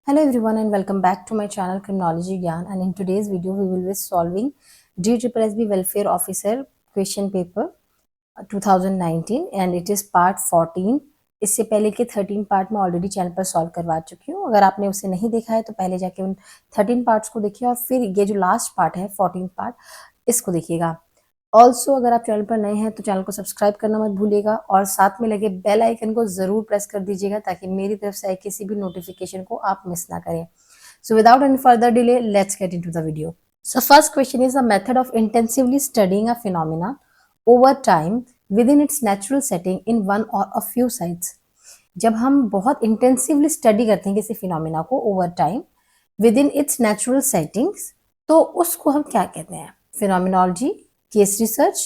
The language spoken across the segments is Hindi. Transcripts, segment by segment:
Hello everyone and welcome back to my channel Criminology Gyan, and in today's video we will be solving DSSB Welfare Officer question paper 2019 and it is part 14। इससे पहले के 13 पार्ट में ऑलरेडी चैनल पर सॉल्व करवा चुकी हूँ। अगर आपने उसे नहीं देखा है तो पहले जाके उन 13 पार्ट्स को देखिए और फिर ये जो लास्ट पार्ट है 14 पार्ट इसको देखिएगा। ऑल्सो अगर आप चैनल पर नए हैं तो चैनल को सब्सक्राइब करना मत भूलिएगा और साथ में लगे बेल आइकन को जरूर प्रेस कर दीजिएगा ताकि मेरी तरफ से किसी भी नोटिफिकेशन को आप मिस ना करें। So without any further delay, let's get into the video. So first question is a method of intensively studying a phenomena over time within its natural setting in one or a few sites. जब हम बहुत इंटेंसिवली स्टडी करते हैं किसी फिनोमिना को over time within its natural settings तो उसको हम क्या कहते हैं? फिनोमिनोलॉजी, केस रिसर्च,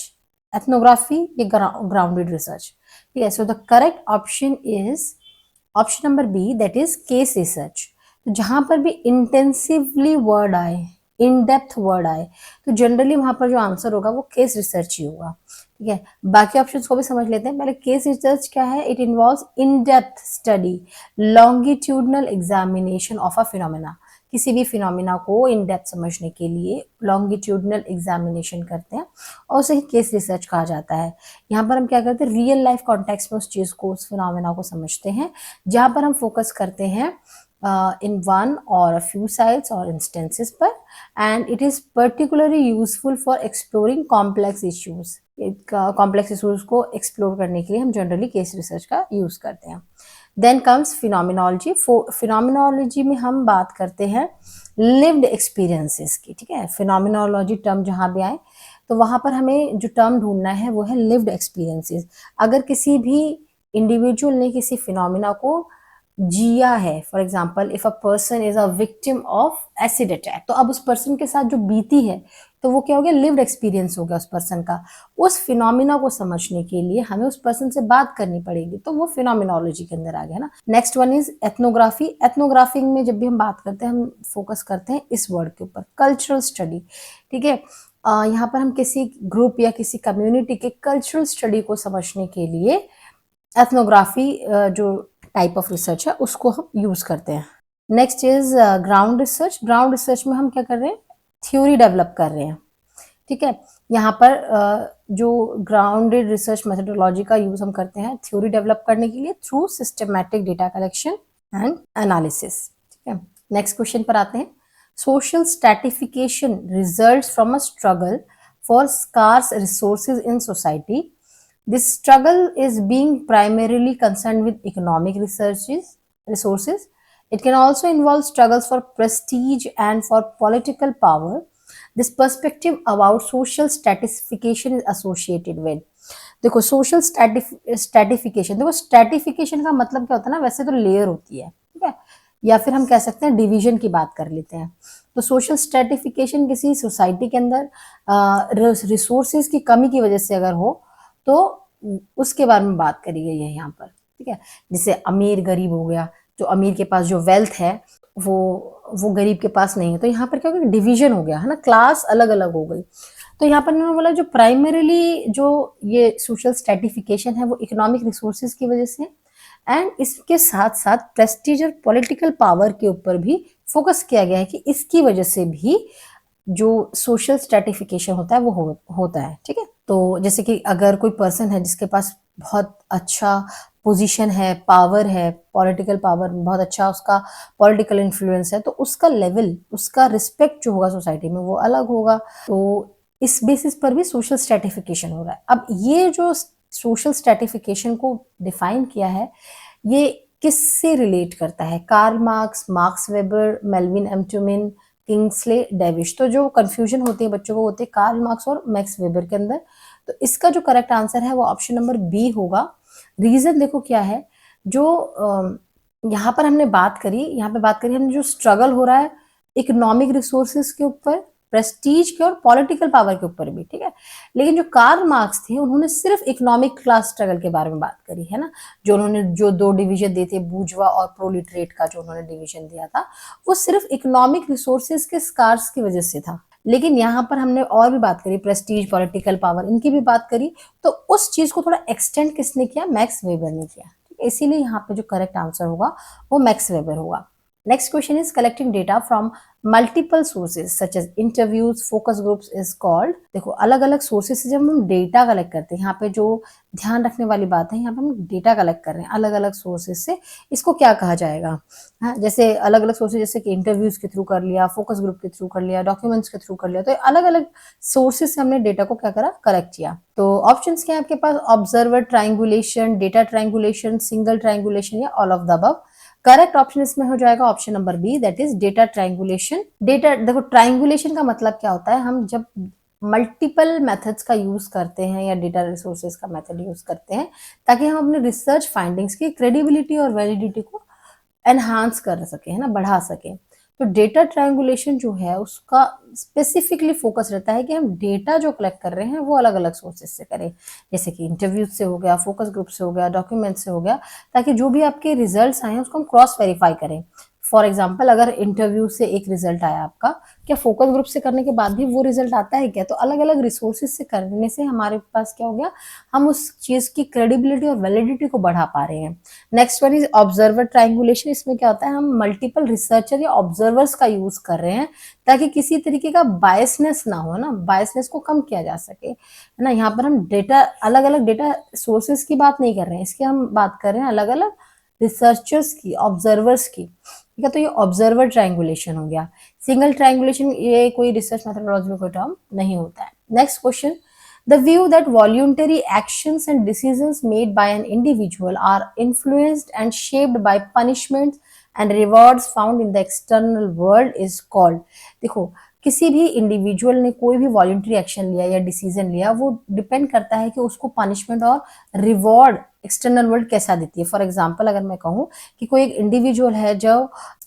एथनोग्राफी या ग्राउंडेड रिसर्च। ठीक है, so the correct option is option number B, that is case research. तो जहां पर भी इंटेंसिवली वर्ड आए, इन डेप्थ वर्ड आए, तो जनरली वहां पर जो आंसर होगा वो केस रिसर्च ही होगा। ठीक है, बाकी ऑप्शंस को भी समझ लेते हैं। पहले केस रिसर्च क्या है? It involves in depth study, longitudinal examination of a phenomena. किसी भी फिनोमिना को इन डेप्थ समझने के लिए लॉन्गिट्यूडनल एग्जामिनेशन करते हैं और उसे ही केस रिसर्च कहा जाता है। यहाँ पर हम क्या करते हैं? रियल लाइफ कॉन्टेक्स्ट में उस चीज को, उस फिनोमिना को समझते हैं, जहां पर हम फोकस करते हैं in one or a few sites or instances पर, and it is particularly useful for exploring complex issues। Complex issues को एक्सप्लोर करने के लिए हम जनरली केस रिसर्च का यूज करते हैं। Then comes phenomenology. फिनोमिनोलॉजी में हम बात करते हैं लिव्ड एक्सपीरियंसेस की। ठीक है, फिनोमिनोलॉजी टर्म जहां भी आए तो वहां पर हमें जो टर्म ढूंढना है वो है लिव्ड एक्सपीरियंसेस। अगर किसी भी इंडिविजुअल ने किसी फिनोमिना को जिया है, for example if a person is a victim of acid attack, तो अब उस पर्सन के साथ जो बीती है तो वो क्या हो गया? लिव्ड एक्सपीरियंस हो गया उस पर्सन का। उस फिनोमिना को समझने के लिए हमें उस पर्सन से बात करनी पड़ेगी, तो वो फिनोमिनोलॉजी के अंदर आ गया ना। Next one is ethnography. Ethnography में जब भी हम बात करते हैं हम फोकस करते हैं इस वर्ड के ऊपर, कल्चरल स्टडी। ठीक है, यहाँ पर हम किसी ग्रुप या किसी कम्युनिटी के कल्चरल स्टडी को समझने के लिए एथनोग्राफी जो टाइप ऑफ रिसर्च है उसको हम यूज करते हैं। Next is ground research. Ground research में हम क्या कर रहे हैं? थ्योरी डेवलप कर रहे हैं। ठीक है, यहाँ पर जो ग्राउंडेड रिसर्च मेथोडोलॉजी का यूज हम करते हैं थ्योरी डेवलप करने के लिए through systematic data collection and analysis. ठीक है, नेक्स्ट क्वेश्चन पर आते हैं। Social stratification results from a struggle for scarce resources in society. This struggle is being primarily concerned with economic resources. It can also involve struggles for prestige and for political power. This perspective about social stratification is associated with, देखो सोशल स्ट्रैटिफिकेशन, देखो स्ट्रैटिफिकेशन का मतलब क्या होता है ना, वैसे तो लेयर होती है। ठीक है, या फिर हम कह सकते हैं डिवीजन की बात कर लेते हैं। तो सोशल स्ट्रैटिफिकेशन किसी सोसाइटी के अंदर रिसोर्सेज की कमी की वजह से अगर हो तो उसके बारे में बात करी गई है यहाँ पर। ठीक है, जैसे अमीर गरीब हो गया, जो अमीर के पास जो वेल्थ है वो गरीब के पास नहीं है, तो यहाँ पर क्या हो गया? डिवीजन हो गया है ना, क्लास अलग अलग हो गई। तो यहाँ पर इन्होंने बोला जो प्राइमरीली जो ये सोशल स्ट्रैटिफिकेशन है वो इकोनॉमिक रिसोर्सेज की वजह से, एंड इसके साथ साथ प्रेस्टीज और पॉलिटिकल पावर के ऊपर भी फोकस किया गया है कि इसकी वजह से भी जो सोशल स्ट्रैटिफिकेशन होता है वो होता है। ठीक है, तो जैसे कि अगर कोई पर्सन है जिसके पास बहुत अच्छा पोजीशन है, पावर है, पॉलिटिकल पावर, बहुत अच्छा उसका पॉलिटिकल इन्फ्लुएंस है, तो उसका लेवल, उसका रिस्पेक्ट जो होगा सोसाइटी में वो अलग होगा। तो इस बेसिस पर भी सोशल स्ट्रैटिफिकेशन हो रहा है। अब ये जो सोशल स्ट्रैटिफिकेशन को डिफाइन किया है ये किससे रिलेट करता है? Karl Marx, Marx Weber, Melvin M Tumin, Kingsley Davis. तो जो कंफ्यूजन होती है बच्चों को होती है कार्ल मार्क्स और मैक्स वेबर के अंदर। तो इसका जो करेक्ट आंसर है वो ऑप्शन नंबर बी होगा। रीजन देखो क्या है, जो यहाँ पर हमने बात करी, यहाँ पे बात करी हमने जो स्ट्रगल हो रहा है इकोनॉमिक रिसोर्सेज के ऊपर, प्रेस्टीज के और पॉलिटिकल पावर के ऊपर भी। ठीक है, लेकिन जो कार्ल मार्क्स थे उन्होंने सिर्फ इकोनॉमिक क्लास स्ट्रगल के बारे में बात करी है ना। जो उन्होंने जो दो डिवीजन दिए थे, बूर्जुआ और प्रोलिटरेट का जो उन्होंने डिवीजन दिया था वो सिर्फ इकोनॉमिक रिसोर्सेज के स्कार्स की वजह से था। लेकिन यहाँ पर हमने और भी बात करी, प्रेस्टीज, पॉलिटिकल पावर, इनकी भी बात करी, तो उस चीज को थोड़ा एक्सटेंड किसने किया? मैक्स वेबर ने किया। इसीलिए यहाँ पे जो करेक्ट आंसर होगा वो मैक्स वेबर होगा। Next question is collecting data from multiple sources such as interviews, focus groups is called. देखो अलग अलग सोर्सेज से जब हम डेटा कलेक्ट करते हैं, यहाँ पे जो ध्यान रखने वाली बात है, यहाँ पे हम डेटा कलेक्ट कर रहे हैं अलग अलग सोर्सेज से, इसको क्या कहा जाएगा? हाँ, जैसे अलग अलग सोर्सेज, जैसे कि इंटरव्यूज के थ्रू कर लिया, फोकस ग्रुप के थ्रू कर लिया, डॉक्यूमेंट्स के थ्रू कर लिया, तो अलग अलग सोर्सेज से हमने डेटा को क्या करा, कलेक्ट किया। तो ऑप्शंस क्या है आपके पास? Observer triangulation, data triangulation, single triangulation या all of the above. Correct option इसमें हो जाएगा option number B, that is data triangulation. Data, देखो ट्रायंगुलेशन का मतलब क्या होता है, हम जब मल्टीपल मेथड्स का यूज करते हैं या डेटा रिसोर्सेज का मेथड यूज करते हैं ताकि हम अपने रिसर्च फाइंडिंग्स की क्रेडिबिलिटी और वैलिडिटी को एनहांस कर सके, है ना, बढ़ा सके। तो डेटा ट्रायंगुलेशन जो है उसका स्पेसिफिकली फोकस रहता है कि हम डेटा जो कलेक्ट कर रहे हैं वो अलग अलग सोर्सेज से करें, जैसे कि इंटरव्यूज से हो गया, फोकस ग्रुप से हो गया, डॉक्यूमेंट से हो गया, ताकि जो भी आपके रिजल्ट्स आए हैं उसको हम क्रॉस वेरीफाई करें। फॉर एग्जाम्पल, अगर इंटरव्यू से एक रिजल्ट आया आपका, क्या फोकस ग्रुप से करने के बाद भी वो रिजल्ट आता है क्या? तो अलग अलग रिसोर्सेज से करने से हमारे पास क्या हो गया, हम उस चीज की क्रेडिबिलिटी और वैलिडिटी को बढ़ा पा रहे हैं। Next one is observer triangulation. इसमें क्या होता है, हम मल्टीपल रिसर्चर या ऑब्जर्वर्स का यूज कर रहे हैं ताकि किसी तरीके का बायसनेस ना हो, ना, बायसनेस को कम किया जा सके, है ना। यहाँ पर हम डेटा, अलग अलग डेटा सोर्सेज की बात नहीं कर रहे हैं, इसकी हम बात कर रहे हैं अलग अलग रिसर्चर्स की, ऑब्जर्वर्स की, ठीक है। तो ये ऑब्जर्वर ट्रायंगुलेशन हो गया। सिंगल ट्रायंगुलेशन ये कोई रिसर्च मेथोडोलॉजी में कोई टर्म नहीं होता है। Next question, the view that voluntary actions and decisions made by an individual are influenced and shaped by punishments and rewards found in the external world is called। देखो किसी भी इंडिविजुअल ने कोई भी वॉलंटरी एक्शन लिया या डिसीजन लिया, वो डिपेंड करता है कि उसको पनिशमेंट और रिवॉर्ड एक्सटर्नल वर्ल्ड कैसा देती है। फॉर एग्जाम्पल, अगर मैं कहूँ कि कोई एक इंडिविजुअल है जो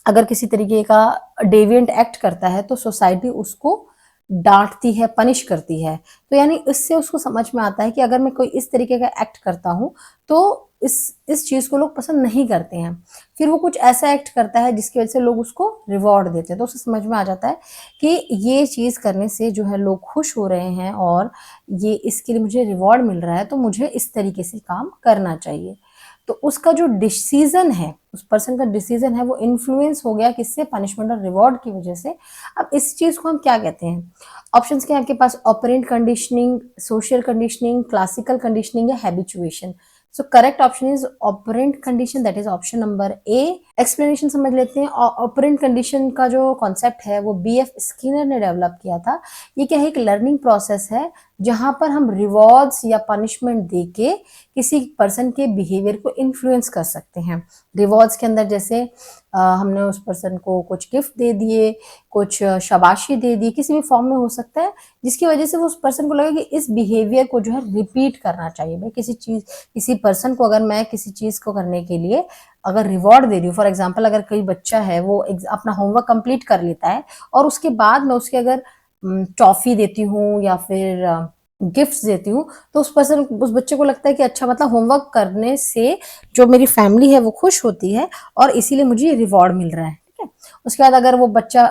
अगर किसी तरीके का डेविएंट एक्ट करता है तो सोसाइटी उसको डांटती है, पनिश करती है। तो यानी इससे उसको समझ में आता है कि अगर मैं कोई इस तरीके का एक्ट करता हूँ तो इस चीज को लोग पसंद नहीं करते हैं। फिर वो कुछ ऐसा एक्ट करता है जिसकी वजह से लोग उसको रिवॉर्ड देते हैं, तो उसे समझ में आ जाता है कि ये चीज करने से जो है लोग खुश हो रहे हैं और ये इसके लिए मुझे रिवॉर्ड मिल रहा है, तो मुझे इस तरीके से काम करना चाहिए। तो उसका जो डिसीजन है, उस पर्सन का डिसीजन है, वो इन्फ्लुएंस हो गया किससे? पनिशमेंट और रिवॉर्ड की वजह से। अब इस चीज को हम क्या कहते हैं? ऑप्शंस क्या है आपके पास? Operant conditioning, social conditioning, classical conditioning या habituation. So correct option is operant condition, that is option number A. Explanation समझ लेते हैं। ऑपरेंट कंडीशन का जो कॉन्सेप्ट है वो BF स्किनर ने डेवलप किया था। ये क्या है? एक लर्निंग प्रोसेस है जहां पर हम रिवॉर्ड्स या पनिशमेंट देके किसी पर्सन के बिहेवियर को इन्फ्लुएंस कर सकते हैं। रिवॉर्ड्स के अंदर जैसे हमने उस पर्सन को कुछ गिफ्ट दे दिए, कुछ शाबाशी दे दी, किसी भी फॉर्म में हो सकता है, जिसकी वजह से वो उस पर्सन को लगे कि इस बिहेवियर को जो है रिपीट करना चाहिए। भाई किसी पर्सन को अगर मैं किसी चीज को करने के लिए अगर रिवॉर्ड दे रही हूँ, फॉर एग्जाम्पल अगर कोई बच्चा है वो अपना होमवर्क कंप्लीट कर लेता है और उसके बाद मैं उसके अगर टॉफी देती हूँ या फिर गिफ्ट्स देती हूँ, तो उस बच्चे को लगता है कि अच्छा, मतलब होमवर्क करने से जो मेरी फैमिली है वो खुश होती है और इसीलिए मुझे रिवॉर्ड मिल रहा है, ठीक है। उसके बाद अगर वो बच्चा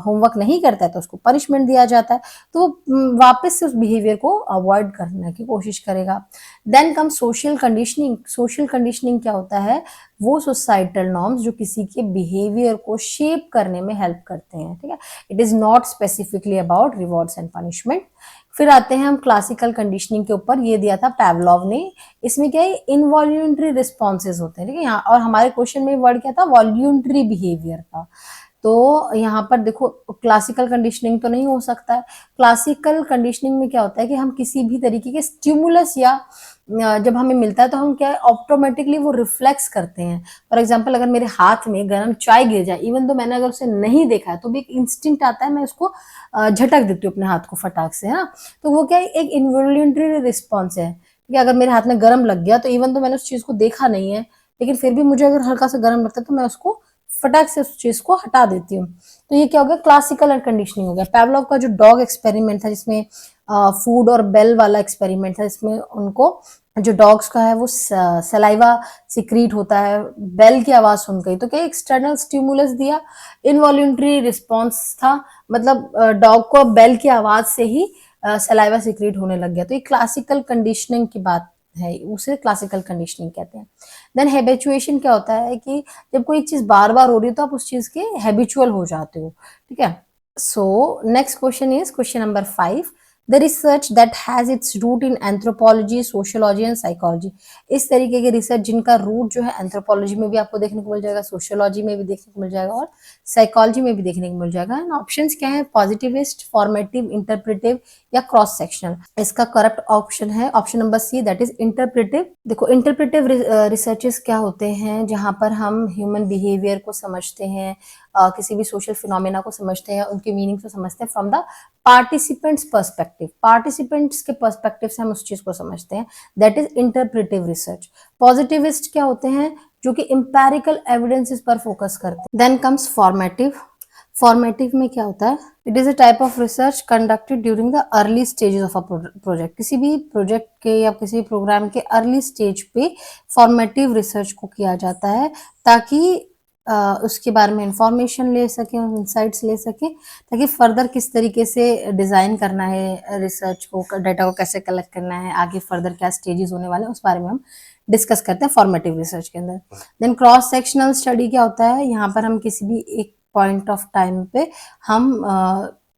होमवर्क नहीं करता है तो उसको पनिशमेंट दिया जाता है, तो वो वापस से उस बिहेवियर को अवॉइड करने की कोशिश करेगा। Then come social conditioning. Social conditioning क्या होता है? वो सोसाइटल नॉर्म्स जो किसी के बिहेवियर को शेप करने में हेल्प करते हैं, ठीक है। It is not specifically about rewards and punishment. फिर आते हैं हम क्लासिकल कंडीशनिंग के ऊपर, ये दिया था पैवलोव ने। इसमें क्या है? इनवॉल्यूंटरी रिस्पॉन्सेज होते हैं, ठीक है। यहाँ और हमारे क्वेश्चन में वर्ड क्या था? वॉल्यूंटरी बिहेवियर था। तो यहाँ पर देखो क्लासिकल कंडीशनिंग तो नहीं हो सकता है। क्लासिकल कंडीशनिंग में क्या होता है कि हम किसी भी तरीके के स्टिमुलस या जब हमें मिलता है तो हम क्या है, ऑटोमेटिकली वो रिफ्लेक्स करते हैं। फॉर एग्जाम्पल, अगर मेरे हाथ में गर्म चाय गिर जाए, इवन तो मैंने अगर उसे नहीं देखा है, तो भी एक इंस्टिंक्ट आता है, मैं उसको झटक देती हूँ अपने हाथ को फटाक से, है ना। तो वो क्या है? एक इनवॉल्यूंटरी रिस्पॉन्स है कि अगर मेरे हाथ में गर्म लग गया तो इवन तो मैंने उस चीज को देखा नहीं है, लेकिन फिर भी मुझे अगर हल्का सा गर्म लगता है तो मैं उसको फटाक से उस चीज को हटा देती हूँ। तो ये क्या हो गया? क्लासिकल एंड कंडीशनिंग हो गया। पैवलोव का जो डॉग एक्सपेरिमेंट था, जिसमें फूड और बेल वाला एक्सपेरिमेंट था, इसमें उनको जो डॉग्स का है वो सलाइवा सिक्रीट होता है, बेल की आवाज सुन गई तो क्या एक्सटर्नल स्टिमुलस दिया, इनवॉल्यूंटरी रिस्पॉन्स था, मतलब डॉग को बेल की आवाज से ही सलाइवा सिक्रीट होने लग गया। तो ये क्लासिकल कंडीशनिंग की बात है, उसे क्लासिकल कंडीशनिंग कहते हैं। देन हैबिचुएशन क्या होता है कि जब कोई एक चीज बार बार हो रही है तो आप उस चीज के हैबिचुअल हो जाते हो, ठीक है। So next question is question number 5, the research that has its root in anthropology, sociology and psychology. इस तरीके के रिसर्च जिनका रूट जो है एंथ्रोपोलॉजी में भी आपको देखने को मिल जाएगा, सोशियोलॉजी में भी देखने को मिल जाएगा और साइकोलॉजी में भी देखने को मिल जाएगा। एंड ऑप्शंस क्या है, पॉजिटिविस्ट, फॉर्मेटिव, इंटरप्रेटिव या क्रॉस सेक्शनल। इसका करेक्ट ऑप्शन है option number C, that is interpretive. देखो इंटरप्रेटिव रिसर्चेस क्या होते हैं, जहां पर हम ह्यूमन बिहेवियर को समझते हैं, किसी भी सोशल फिनोमेना को समझते हैं, उनके मीनिंग को समझते हैं from the participants perspective. Participants के पर्सपेक्टिव से हम उस चीज को समझते हैं, that is interpretive research. Positivist क्या होते हैं, जो कि इंपेरिकल एविडेंसेस पर फोकस करते हैं। Then comes formative. फॉर्मेटिव में क्या होता है, it is a type of research conducted during the early stages of a project. किसी भी प्रोजेक्ट के या किसी भी प्रोग्राम के अर्ली स्टेज पे फॉर्मेटिव रिसर्च को किया जाता है, ताकि उसके बारे में इंफॉर्मेशन ले सकें, इंसाइट्स ले सकें, ताकि फर्दर किस तरीके से डिजाइन करना है रिसर्च को, डाटा को कैसे कलेक्ट करना है, आगे फर्दर क्या स्टेजेस होने वाले हैं, उस बारे में हम डिस्कस करते हैं फॉर्मेटिव रिसर्च के अंदर। देन क्रॉस सेक्शनल स्टडी क्या होता है, यहाँ पर हम किसी भी एक पॉइंट ऑफ टाइम पे हम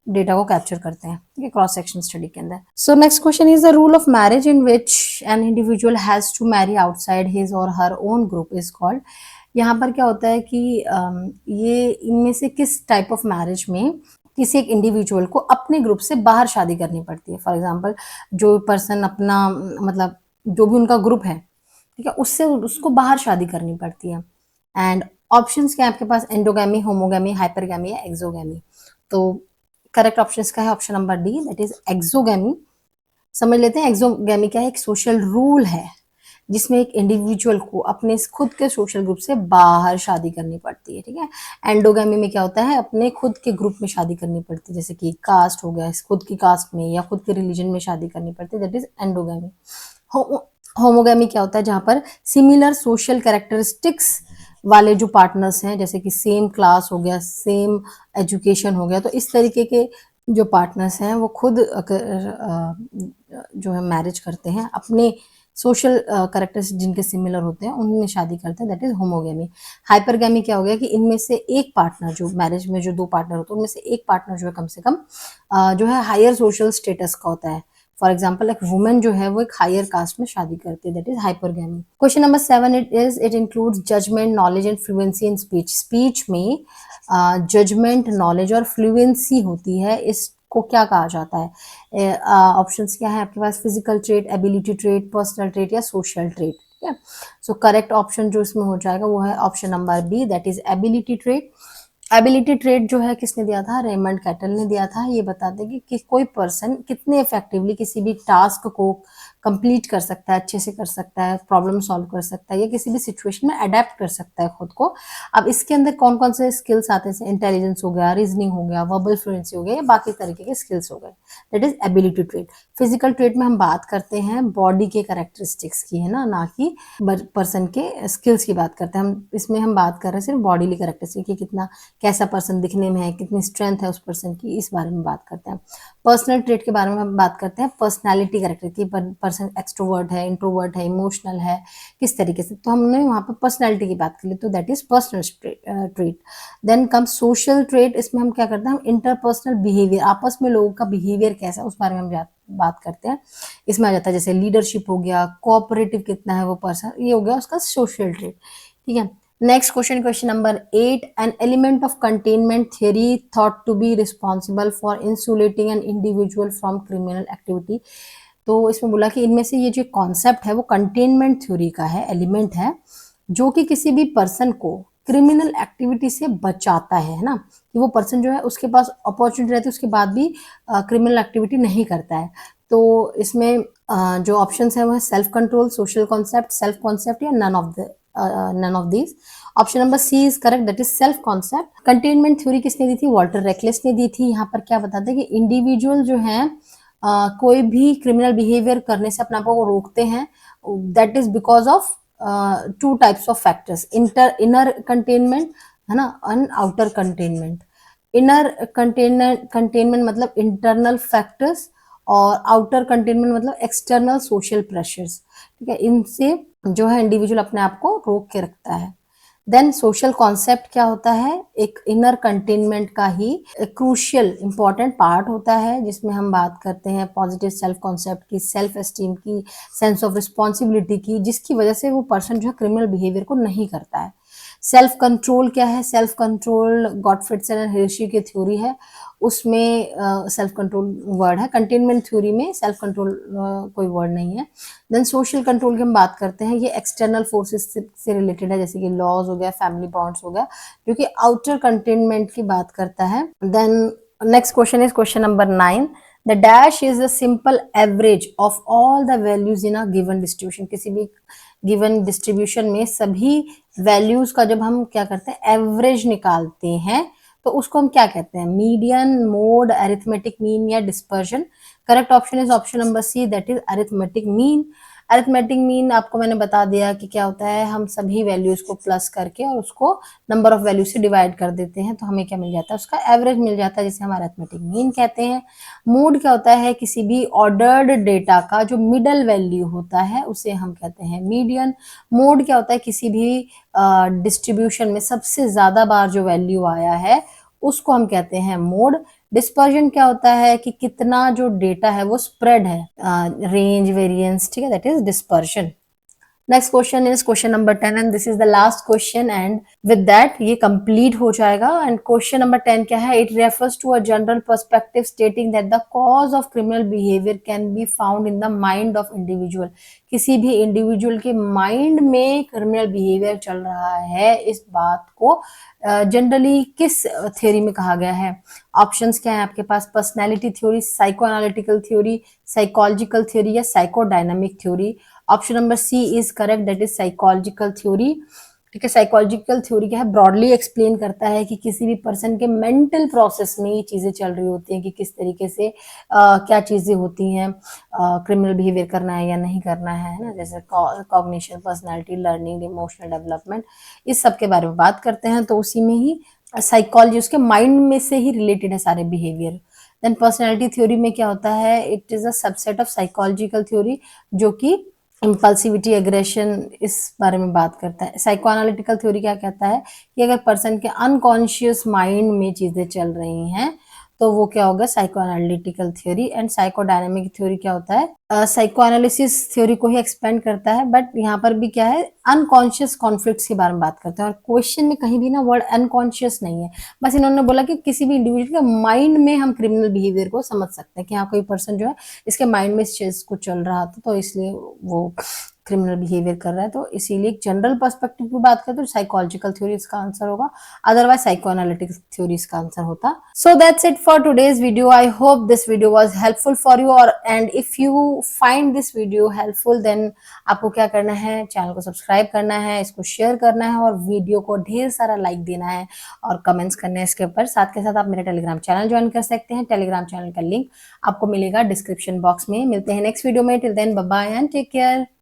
डेटा को कैप्चर करते हैं, ठीक है, क्रॉस सेक्शन स्टडी के अंदर। So next question is the rule of marriage in which an individual has to marry outside his or her own group is called. यहाँ पर क्या होता है कि ये इनमें से किस टाइप ऑफ मैरिज में किसी एक इंडिविजुअल को अपने ग्रुप से बाहर शादी करनी पड़ती है। फॉर एग्जाम्पल जो पर्सन अपना मतलब जो भी उनका ग्रुप है, ठीक है, उससे उसको बाहर शादी करनी पड़ती है। एंड ऑप्शंस क्या है आपके पास, एंडोगैमी, होमोगैमी, हाइपरगैमी या एक्सोगैमी। तो करेक्ट ऑप्शंस का है option number D, that is exogamy. समझ लेते हैं एक्सोगैमी क्या है, एक सोशल रूल है जिसमें एक इंडिविजुअल को अपने खुद के सोशल ग्रुप से बाहर शादी करनी पड़ती है, ठीक है। एंडोगैमी में क्या होता है, अपने खुद के ग्रुप में शादी करनी पड़ती है, जैसे कि कास्ट हो गया, खुद की कास्ट में या खुद के रिलीजन में शादी करनी पड़ती है, दैट इज एंडोगैमी। होमोगैमी क्या होता है, जहां पर सिमिलर सोशल कैरेक्टरिस्टिक्स वाले जो पार्टनर्स हैं, जैसे कि सेम क्लास हो गया, सेम एजुकेशन हो गया, तो इस तरीके के जो पार्टनर्स हैं वो खुद जो है मैरिज करते हैं, अपने सोशल कैरेक्टर्स जिनके सिमिलर होते हैं उनमें शादी करते हैं, दैट इज होमोगैमी। हाइपरगैमी क्या हो गया कि इनमें से एक पार्टनर, जो मैरिज में जो दो पार्टनर होते हैं उनमें से एक पार्टनर जो है कम से कम जो है हायर सोशल स्टेटस का होता है। फॉर एग्जाम्पल एक वुमेन जो है वो एक हायर कास्ट में शादी करती है, that is hypergamy. Question number 7 it includes judgement, knowledge and fluency in speech. Speech में जजमेंट, नॉलेज और फ्लुएंसी होती है, इसको क्या कहा जाता है। ऑप्शंस क्या है आपके पास, physical trait, ability trait, personal trait या सोशल ट्रेट, ठीक है। सो करेक्ट ऑप्शन जो इसमें हो जाएगा वो है option number B, that is ability trait. Ability trait जो है किसने दिया था, रेमंड कैटल ने दिया था। ये बताते कि कोई पर्सन कितने इफेक्टिवली किसी भी टास्क को कंप्लीट कर सकता है, अच्छे से कर सकता है, प्रॉब्लम सॉल्व कर सकता है या किसी भी सिचुएशन में अडेप्ट कर सकता है खुद को। अब इसके अंदर कौन कौन से स्किल्स आते हैं, इंटेलिजेंस हो गया, रीजनिंग हो गया, वर्बल फ्लुएंसी हो गया, या बाकी तरीके के स्किल्स हो गए, that is ability trait. Physical trait में हम बात करते हैं बॉडी के कैरेक्टरिस्टिक्स की, है ना कि पर्सन के स्किल्स की बात करते हैं हम। इसमें हम बात कर रहे हैं सिर्फ बॉडीली कैरेक्टरिस्टिक की, कितना कैसा पर्सन दिखने में है, कितनी स्ट्रेंथ है उस पर्सन की, इस बारे में बात करते हैं। पर्सनल ट्रेट के बारे में हम बात करते हैं, पर्सनैलिटी कैरेक्टर की, पर्सन एक्सट्रोवर्ट है, इंट्रोवर्ट है, इमोशनल है, किस तरीके से, तो हमने वहाँ पर पर्सनैलिटी की बात कर ली, तो that is personal trait. Then come social trait. इसमें हम क्या करते हैं, हम इंटरपर्सनल बिहेवियर, आपस में लोगों का बिहेवियर कैसा है उस बारे में हम बात करते हैं। इसमें आ जाता है जैसे लीडरशिप हो गया, कोऑपरेटिव कितना है वो पर्सन, ये हो गया उसका सोशल ट्रेट, ठीक है। Next question number 8, an element of containment theory thought to be responsible for insulating an individual from criminal activity. तो इसमें बोला कि इनमें से ये जो कॉन्सेप्ट है वो कंटेनमेंट थ्योरी का है, एलिमेंट है, जो कि किसी भी पर्सन को क्रिमिनल एक्टिविटी से बचाता है ना, कि वो पर्सन जो है उसके पास अपॉर्चुनिटी रहती है उसके बाद भी क्रिमिनल एक्टिविटी नहीं करता है। तो इसमें जो ऑप्शंस है वो है self control, social concept, self concept या none of these. Option number C is correct, that is self concept. Containment theory किसने दी थी, वॉल्टर रेकलेस ने दी थी। यहाँ पर क्या बताते हैं कि इंडिविजुअल जो है कोई भी क्रिमिनल बिहेवियर करने से अपने आप को रोकते हैं, that is because of two types of factors, inner containment है ना, and outer containment. Inner containment मतलब इंटरनल फैक्टर्स, और आउटर कंटेनमेंट मतलब एक्सटर्नल सोशल प्रेशर्स, ठीक है, इनसे जो है इंडिविजुअल अपने आप को रोक के रखता है। देन सोशल कॉन्सेप्ट क्या होता है, एक इनर कंटेनमेंट का ही एक क्रूशियल इंपॉर्टेंट पार्ट होता है, जिसमें हम बात करते हैं पॉजिटिव सेल्फ कॉन्सेप्ट की, सेल्फ एस्टीम की, सेंस ऑफ रिस्पॉन्सिबिलिटी की, जिसकी वजह से वो पर्सन जो है क्रिमिनल बिहेवियर को नहीं करता है। सेल्फ कंट्रोल क्या है, सेल्फ कंट्रोल गॉटफ्रिडसन एंड हिर्शी की थ्योरी है, उसमें सेल्फ कंट्रोल वर्ड है, कंटेनमेंट थ्योरी में सेल्फ कंट्रोल कोई वर्ड नहीं है। देन सोशल कंट्रोल की हम बात करते हैं, ये एक्सटर्नल फोर्सेस से रिलेटेड है, जैसे कि लॉज हो गया, फैमिली बॉन्ड्स हो गया, जो कि आउटर कंटेनमेंट की बात करता है। Then next question is question number 9, the dash is the simple average of all the values in a given distribution. किसी भी गिवन डिस्ट्रीब्यूशन में सभी वैल्यूज का जब हम क्या करते हैं एवरेज निकालते हैं तो उसको हम क्या कहते हैं, मीडियन, मोड, अरिथमेटिक मीन या dispersion. Correct option is option number C, that is arithmetic mean. Arithmetic mean आपको मैंने बता दिया कि क्या होता है, हम सभी वैल्यूज को प्लस करके और उसको नंबर ऑफ वैल्यूज से डिवाइड कर देते हैं तो हमें क्या मिल जाता है, उसका एवरेज मिल जाता है, जिसे हम अरिथमेटिक मीन कहते हैं। मोड क्या होता है, किसी भी ऑर्डर्ड डेटा का जो मिडल वैल्यू होता है उसे हम कहते हैं मीडियन। मोड क्या होता है, किसी भी डिस्ट्रीब्यूशन में सबसे ज्यादा बार जो वैल्यू आया है उसको हम कहते हैं मोड। डिस्पर्जन क्या होता है कि कितना जो डेटा है वो स्प्रेड है, रेंज, वेरिएंस, ठीक है, that is dispersion. Next question is question number 10 and this is the last question and with that ये कंप्लीट हो जाएगा। एंड क्वेश्चन नंबर 10 क्या है, it refers to a general perspective stating that the cause of criminal behaviour can be found in the mind of individual. किसी भी इंडिविजुअल के माइंड में क्रिमिनल बिहेवियर चल रहा है, इस बात को जनरली किस थ्योरी में कहा गया है। ऑप्शंस क्या है आपके पास, personality theory, psycho analytical theory, psychological theory या psychodynamic theory. Option number C is correct, that is psychological theory. ठीक है, साइकोलॉजिकल थ्योरी क्या है, ब्रॉडली एक्सप्लेन करता है कि किसी भी पर्सन के मेंटल प्रोसेस में ये चीजें चल रही होती हैं कि किस तरीके से क्या चीजें होती हैं, क्रिमिनल बिहेवियर करना है या नहीं करना है ना, जैसे cognition, personality, learning, emotional development, इस सब के बारे में बात करते हैं। तो उसी में ही साइकोलॉजी उसके माइंड में से ही रिलेटेड है सारे बिहेवियर। देन पर्सनैलिटी थ्योरी में क्या होता है, it is a subset of psychological theory जो कि इम्पल्सिविटी, एग्रेशन, इस बारे में बात करता है। साइको एनालिटिकल थ्योरी क्या कहता है कि अगर पर्सन के अनकॉन्शियस माइंड में चीजें चल रही हैं तो वो क्या होगा, psycho analytical theory. And psychodynamic theory क्या होता है, साइको एनालिसिस थ्योरी को ही एक्सपेंड करता है, बट यहाँ पर भी क्या है, अनकॉन्शियस कॉन्फ्लिक्ट्स के बारे में बात करते हैं। और क्वेश्चन में कहीं भी ना वर्ड अनकॉन्शियस नहीं है, बस इन्होंने बोला कि किसी भी इंडिविजुअल के माइंड में हम क्रिमिनल बिहेवियर को समझ सकते हैं कि हाँ कोई पर्सन जो है इसके माइंड में इस चीज को चल रहा था तो इसलिए वो क्रिमिनल बिहेवियर कर रहा है। तो इसीलिए एक जनरल पर्सपेक्टिव की बात करें तो साइकोलॉजिकल थ्योरी इसका आंसर होगा, अदरवाइज साइको एनालिटिक्स थ्योरी इसका आंसर होता। So that's it for today's video. I hope this video was helpful for you, और and if you find this video helpful then आपको क्या करना है, चैनल को सब्सक्राइब करना है, इसको शेयर करना है और वीडियो को ढेर सारा लाइक देना है और कमेंट्स करने हैं इसके ऊपर। साथ के साथ आप मेरा टेलीग्राम चैनल ज्वाइन कर सकते हैं, टेलीग्राम चैनल का लिंक आपको मिलेगा डिस्क्रिप्शन बॉक्स में। मिलते हैं नेक्स्ट वीडियो में, till then bye bye and take care.